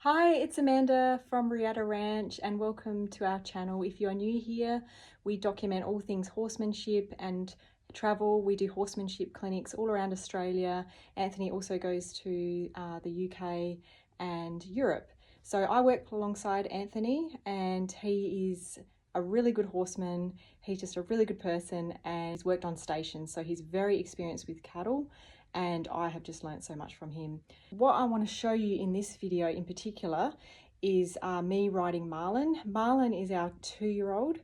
Hi, it's Amanda from Riata Ranch and welcome to our channel. If you're new here, we document all things horsemanship and travel. We do horsemanship clinics all around Australia. Anthony also goes to the UK and Europe. So I work alongside Anthony and he is a really good horseman. He's just a really good person and he's worked on stations, so he's very experienced with cattle and I have just learned so much from him. What I want to show you in this video in particular is me riding Marlon. Marlon is our 2-year-old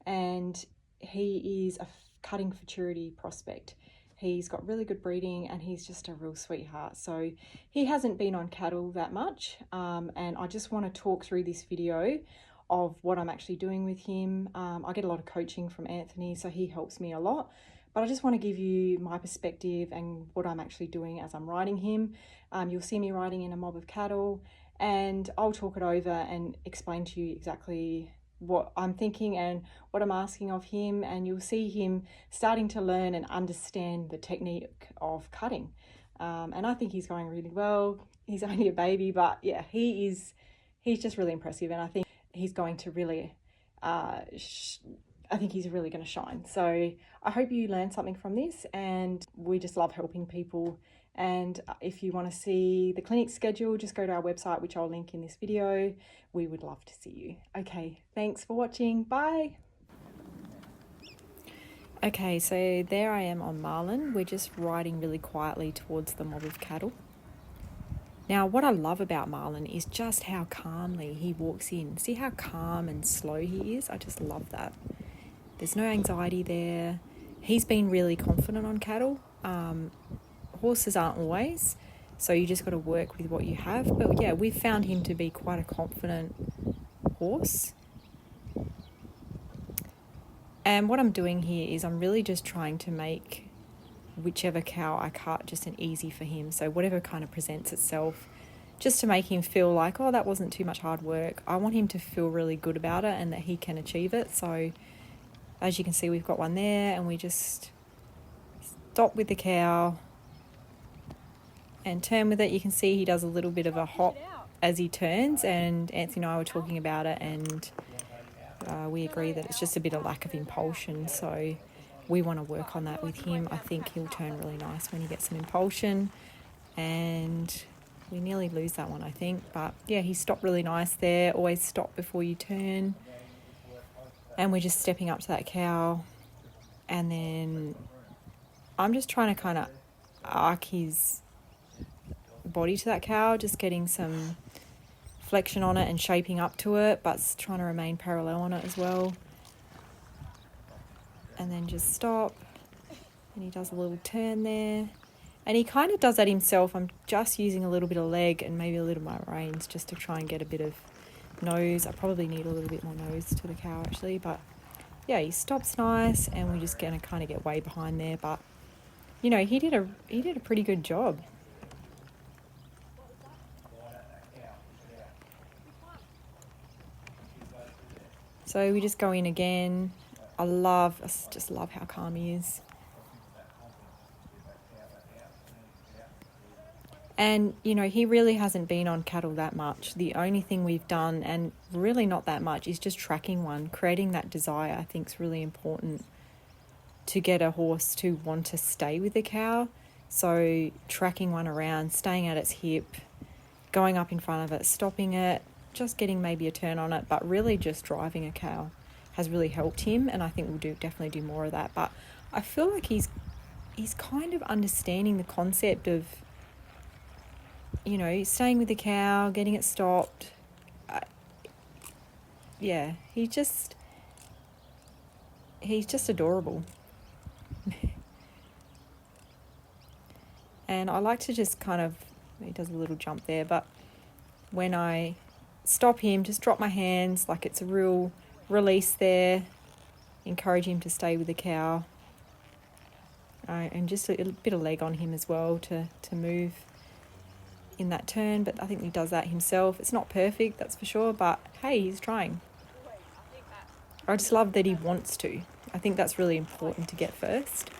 and he is a Cutting Futurity prospect. He's got really good breeding and he's just a real sweetheart. So he hasn't been on cattle that much, and I just want to talk through this video of what I'm actually doing with him. I get a lot of coaching from Anthony, so he helps me a lot. But I just want to give you my perspective and what I'm actually doing as I'm riding him. You'll see me riding in a mob of cattle and I'll talk it over and explain to you exactly what I'm thinking and what I'm asking of him, and you'll see him starting to learn and understand the technique of cutting. And I think he's going really well. He's only a baby, but yeah, he's just really impressive, and I think he's going to really I think he's really going to shine. So I hope you learned something from this, and we just love helping people. And if you want to see the clinic schedule, just go to our website, which I'll link in this video. We would love to see you. Okay, thanks for watching. Bye. Okay, so there I am on Marlon. We're just riding really quietly towards the mob of cattle. Now, what I love about Marlon is just how calmly he walks in. See how calm and slow he is? I just love that. There's no anxiety there. He's been really confident on cattle. Horses aren't always, so you just got to work with what you have. But yeah, we've found him to be quite a confident horse. And what I'm doing here is I'm really just trying to make whichever cow I cut just an easy for him. So whatever kind of presents itself, just to make him feel like, oh, that wasn't too much hard work. I want him to feel really good about it and that he can achieve it. So as you can see, we've got one there, and we just stop with the cow and turn with it. You can see he does a little bit of a hop as he turns, and Anthony and I were talking about it, and we agree that it's just a bit of lack of impulsion, so we want to work on that with him. I think he'll turn really nice when he gets some impulsion, and we nearly lose that one, I think. But yeah, he stopped really nice there. Always stop before you turn. And we're just stepping up to that cow, and then I'm just trying to kind of arc his body to that cow, just getting some flexion on it and shaping up to it, but trying to remain parallel on it as well. And then just stop, and he does a little turn there, and he kind of does that himself. I'm just using a little bit of leg and maybe a little of my reins just to try and get a bit of nose. I probably need a little bit more nose to the cow actually, but yeah, he stops nice, and we're just gonna kind of get way behind there. But you know, he did a pretty good job. So we just go in again. I just love how calm he is. And, you know, he really hasn't been on cattle that much. The only thing we've done, and really not that much, is just tracking one. Creating that desire, I think, is really important to get a horse to want to stay with the cow. So tracking one around, staying at its hip, going up in front of it, stopping it, just getting maybe a turn on it, but really just driving a cow has really helped him, and I think we'll definitely do more of that. But I feel like he's kind of understanding the concept of, you know, staying with the cow, getting it stopped. Yeah, he's just adorable. And I like to just kind of, he does a little jump there, but when I stop him, just drop my hands like it's a real release there, encourage him to stay with the cow, and just a bit of leg on him as well to move in that turn. But I think he does that himself. It's not perfect, that's for sure, but hey, he's trying. I just love that he wants to. I think that's really important to get first.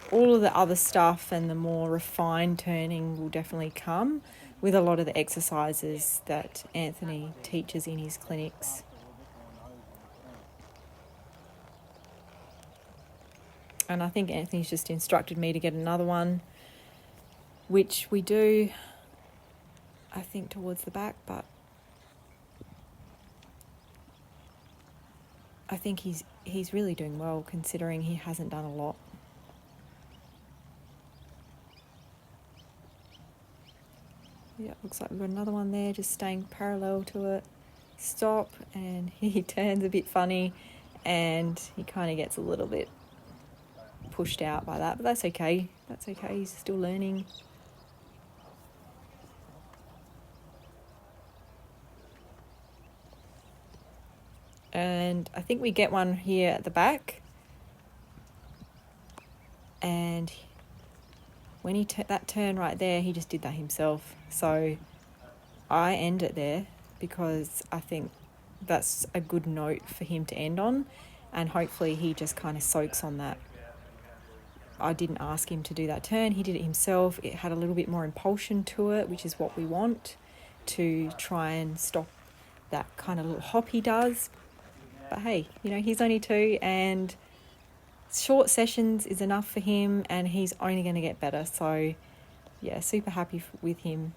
All of the other stuff and the more refined turning will definitely come, with a lot of the exercises that Anthony teaches in his clinics. And I think Anthony's just instructed me to get another one, which we do, I think, towards the back, but I think he's really doing well considering he hasn't done a lot. Yeah, looks like we've got another one there, just staying parallel to it. Stop, and he turns a bit funny, and he kind of gets a little bit pushed out by that, but that's okay. That's okay, he's still learning. And I think we get one here at the back, and when he that turn right there, he just did that himself. So I end it there because I think that's a good note for him to end on, and hopefully he just kind of soaks on that. I didn't ask him to do that turn, he did it himself. It had a little bit more impulsion to it, which is what we want to try and stop that kind of little hop he does. But hey, you know, he's only 2 and short sessions is enough for him, and he's only going to get better. So yeah, super happy with him.